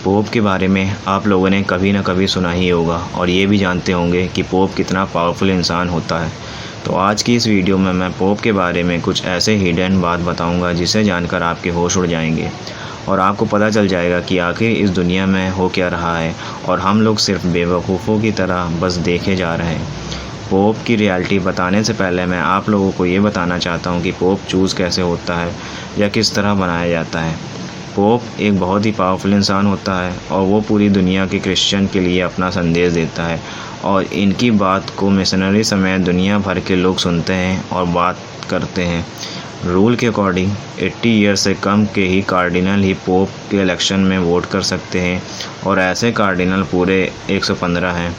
Pope के बारे में आप लोगों ने कभी ना कभी सुना ही होगा और ये भी जानते होंगे कि पोप कितना पावरफुल इंसान होता है। तो आज की इस वीडियो में मैं पोप के बारे में कुछ ऐसे हिडन बात बताऊंगा जिसे जानकर आपके होश उड़ जाएंगे और आपको पता चल जाएगा कि आखिर इस दुनिया में हो क्या रहा है और हम लोग सिर्फ बेवकूफ़ों की तरह बस देखे जा रहे हैं। पोप की रियलिटी बताने से पहले मैं आप लोगों को ये बताना चाहता हूँ कि पोप चूज़ कैसे होता है या किस तरह बनाया जाता है। पोप एक बहुत ही पावरफुल इंसान होता है और वो पूरी दुनिया के क्रिश्चियन के लिए अपना संदेश देता है और इनकी बात को मिशनरी समेत दुनिया भर के लोग सुनते हैं और बात करते हैं। रूल के अकॉर्डिंग 80 ईयर से कम के ही कार्डिनल ही पोप के इलेक्शन में वोट कर सकते हैं और ऐसे कार्डिनल पूरे 115 हैं।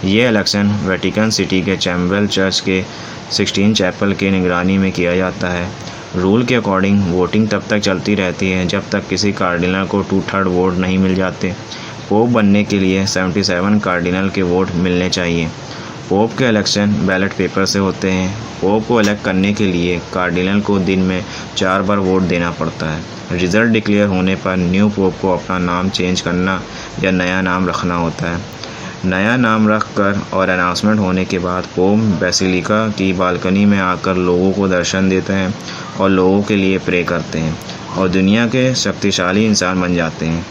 ये इलेक्शन वेटिकन सिटी के चैम्बल चर्च के 16 चैपल के निगरानी में किया जाता है। रूल के अकॉर्डिंग वोटिंग तब तक चलती रहती है जब तक किसी कार्डिनल को 2/3 वोट नहीं मिल जाते। पोप बनने के लिए 77 कार्डिनल के वोट मिलने चाहिए। पोप के इलेक्शन बैलेट पेपर से होते हैं। पोप को इलेक्ट करने के लिए कार्डिनल को दिन में 4 बार वोट देना पड़ता है। रिजल्ट डिक्लेयर होने पर न्यू पोप को अपना नाम चेंज करना या नया नाम रखना होता है। नया नाम रख कर और अनाउंसमेंट होने के बाद पोप बेसिलिका की बालकनी में आकर लोगों को दर्शन देते हैं और लोगों के लिए प्रे करते हैं और दुनिया के शक्तिशाली इंसान बन जाते हैं।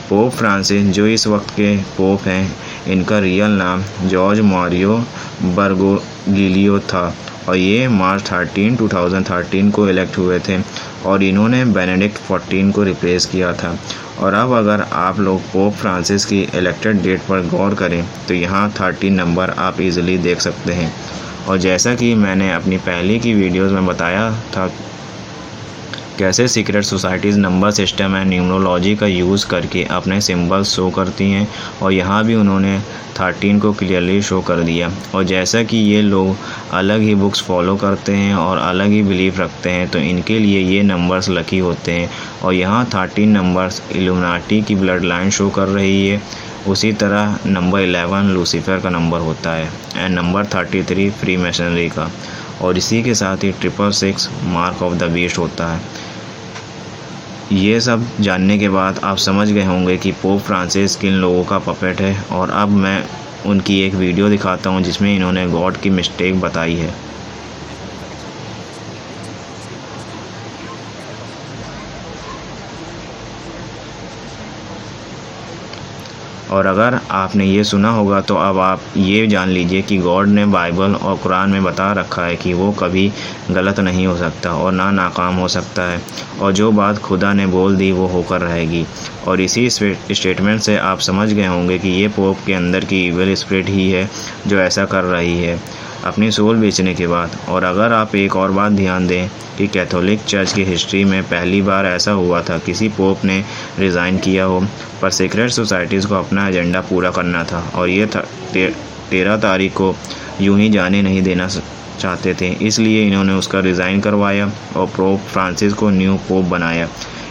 पोप फ्रांसिस जो इस वक्त के पोप हैं, इनका रियल नाम जॉर्ज मारियो बर्गोग्लियो था और ये मार्च 13, 2013 को इलेक्ट हुए थे और इन्होंने बेनेडिक्ट 14 को रिप्लेस किया था। और अब अगर आप लोग पोप फ्रांसिस की इलेक्टेड डेट पर गौर करें तो यहाँ 13 नंबर आप इजीली देख सकते हैं। और जैसा कि मैंने अपनी पहले की वीडियोस में बताया था कैसे secret societies number system and numerology का यूज़ करके अपने सिंबल्स शो करती हैं और यहाँ भी उन्होंने 13 को क्लियरली शो कर दिया। और जैसा कि ये लोग अलग ही बुक्स फॉलो करते हैं और अलग ही बिलीफ रखते हैं तो इनके लिए ये नंबर्स लकी होते हैं। और यहाँ 13 नंबर्स इल्यूमिनाटी की ब्लड लाइन शो कर रही है। उसी तरह नंबर 11 लूसीफर का नंबर होता है एंड नंबर 33 फ्री मैसनरी का और इसी के साथ ही 666 मार्क ऑफ द बीस्ट होता है। ये सब जानने के बाद आप समझ गए होंगे कि पोप फ्रांसिस किन लोगों का पपेट है और अब मैं उनकी एक वीडियो दिखाता हूँ जिसमें इन्होंने गॉड की मिस्टेक बताई है। और अगर आपने ये सुना होगा तो अब आप ये जान लीजिए कि गॉड ने बाइबल और कुरान में बता रखा है कि वो कभी गलत नहीं हो सकता और ना नाकाम हो सकता है और जो बात खुदा ने बोल दी वो होकर रहेगी। और इसी स्टेटमेंट से आप समझ गए होंगे कि ये पोप के अंदर की इविल स्पिरिट ही है जो ऐसा कर रही है अपनी सोल बेचने के बाद। और अगर आप एक और बात ध्यान दें कि कैथोलिक चर्च की हिस्ट्री में पहली बार ऐसा हुआ था किसी पोप ने रिज़ाइन किया हो पर सीक्रेट सोसाइटीज़ को अपना एजेंडा पूरा करना था और ये 13 तारीख को यूं ही जाने नहीं देना चाहते थे, इसलिए इन्होंने उसका रिज़ाइन करवाया और पोप फ्रांसिस को न्यू पोप बनाया।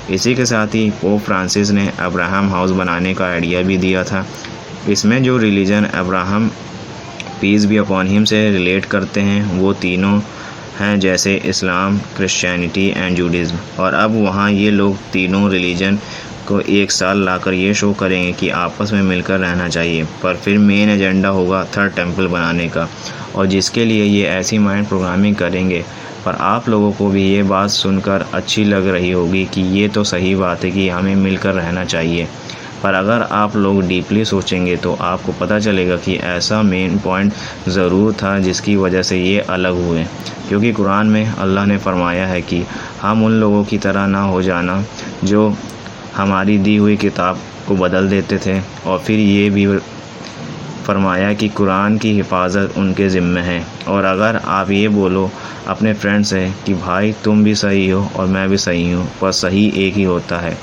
इसी के साथ ही पोप फ्रांसिस ने अब्राहम हाउस बनाने का आइडिया भी दिया था। इसमें जो religion Abraham peace be upon him से रिलेट करते हैं वो तीनों हैं जैसे इस्लाम, क्रिश्चियनिटी एंड जूडिज्म। और अब वहाँ ये लोग तीनों रिलीजन को एक साल लाकर ये शो करेंगे कि आपस में मिलकर रहना चाहिए। पर फिर मेन एजेंडा होगा 3rd टेम्पल बनाने का और जिसके लिए ये ऐसी माइंड प्रोग्रामिंग करेंगे। पर आप लोगों को भी ये बात सुनकर अच्छी लग रही होगी कि ये तो सही बात है कि हमें मिलकर रहना चाहिए, पर अगर आप लोग डीपली सोचेंगे तो आपको पता चलेगा कि ऐसा मेन पॉइंट ज़रूर था जिसकी वजह से ये अलग हुए। क्योंकि कुरान में अल्लाह ने फरमाया है कि हम उन लोगों की तरह ना हो जाना जो हमारी दी हुई किताब को बदल देते थे। और फिर ये भी फरमाया कि कुरान की हिफाजत उनके ज़िम्मे है। और अगर आप ये बोलो अपने फ्रेंड से कि भाई तुम भी सही हो और मैं भी सही हूँ, पर सही एक ही होता है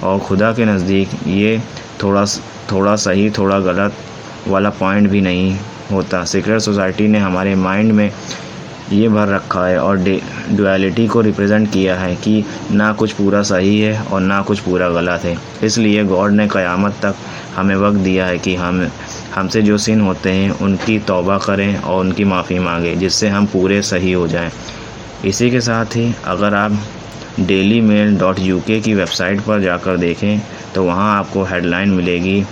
और खुदा के नज़दीक ये थोड़ा सही थोड़ा गलत वाला पॉइंट भी नहीं होता। सीक्रेट सोसाइटी ने हमारे माइंड में ये भर रखा है और डुअलिटी को रिप्रेजेंट किया है कि ना कुछ पूरा सही है और ना कुछ पूरा गलत है। इसलिए गॉड ने क़यामत तक हमें वक्त दिया है कि हमसे जो सिन होते हैं उनकी तौबा करें और उनकी माफ़ी मांगें जिससे हम पूरे सही हो जाएं। इसी के साथ ही अगर आप dailymail.uk की वेबसाइट पर जाकर देखें तो वहाँ आपको हेडलाइन मिलेगी,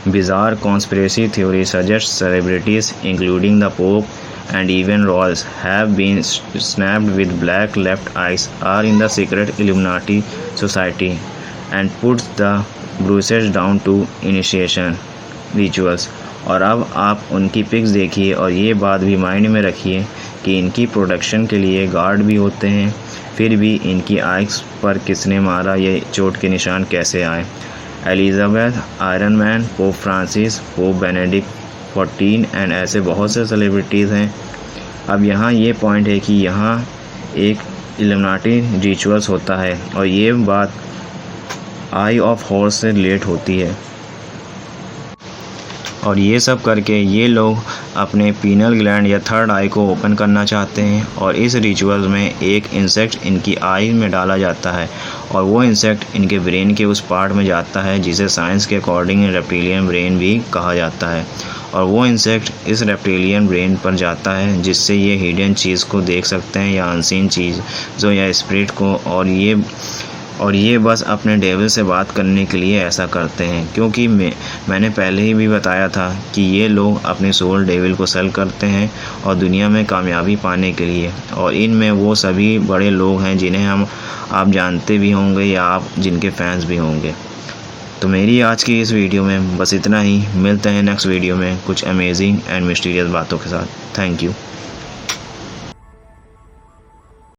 Bizarre conspiracy theory suggests celebrities, including the Pope and even royals, have been snapped with black left eyes, are in the secret Illuminati society, and puts the bruises down to initiation rituals। और अब आप उनकी pics देखिए और ये बात भी mind में रखिए कि इनकी प्रोटेक्शन के लिए गार्ड भी होते हैं, फिर भी इनकी आइज़ पर किसने मारा, ये चोट के निशान कैसे आए। Elizabeth, iron man, pope Francis, pope Benedict 14 and ऐसे बहुत से सेलिब्रिटीज़ हैं। अब यहाँ ये पॉइंट है कि यहाँ एक इल्यूमिनाटी रिचुअल्स होता है और ये बात आई ऑफ हॉर्स से रिलेट होती है। और ये सब करके ये लोग अपने पीनल ग्लैंड या थर्ड आई को ओपन करना चाहते हैं और इस रिचुअल में एक इंसेक्ट इनकी आई में डाला जाता है और वो इंसेक्ट इनके ब्रेन के उस पार्ट में जाता है जिसे साइंस के अकॉर्डिंग रेप्टिलियन ब्रेन भी कहा जाता है। और वो इंसेक्ट इस रेप्टिलियन ब्रेन पर जाता है जिससे ये हिडन चीज़ को देख सकते हैं या अनसीन चीज़ जो या स्पिरिट को, और ये बस अपने डेविल से बात करने के लिए ऐसा करते हैं, क्योंकि मैंने पहले ही भी बताया था कि ये लोग अपनी सोल डेविल को सेल करते हैं और दुनिया में कामयाबी पाने के लिए। और इनमें वो सभी बड़े लोग हैं जिन्हें आप जानते भी होंगे या आप जिनके फैंस भी होंगे। तो मेरी आज की इस वीडियो में बस इतना ही। मिलते हैं नेक्स्ट वीडियो में कुछ अमेजिंग एंड मिस्टीरियस बातों के साथ। Thank you.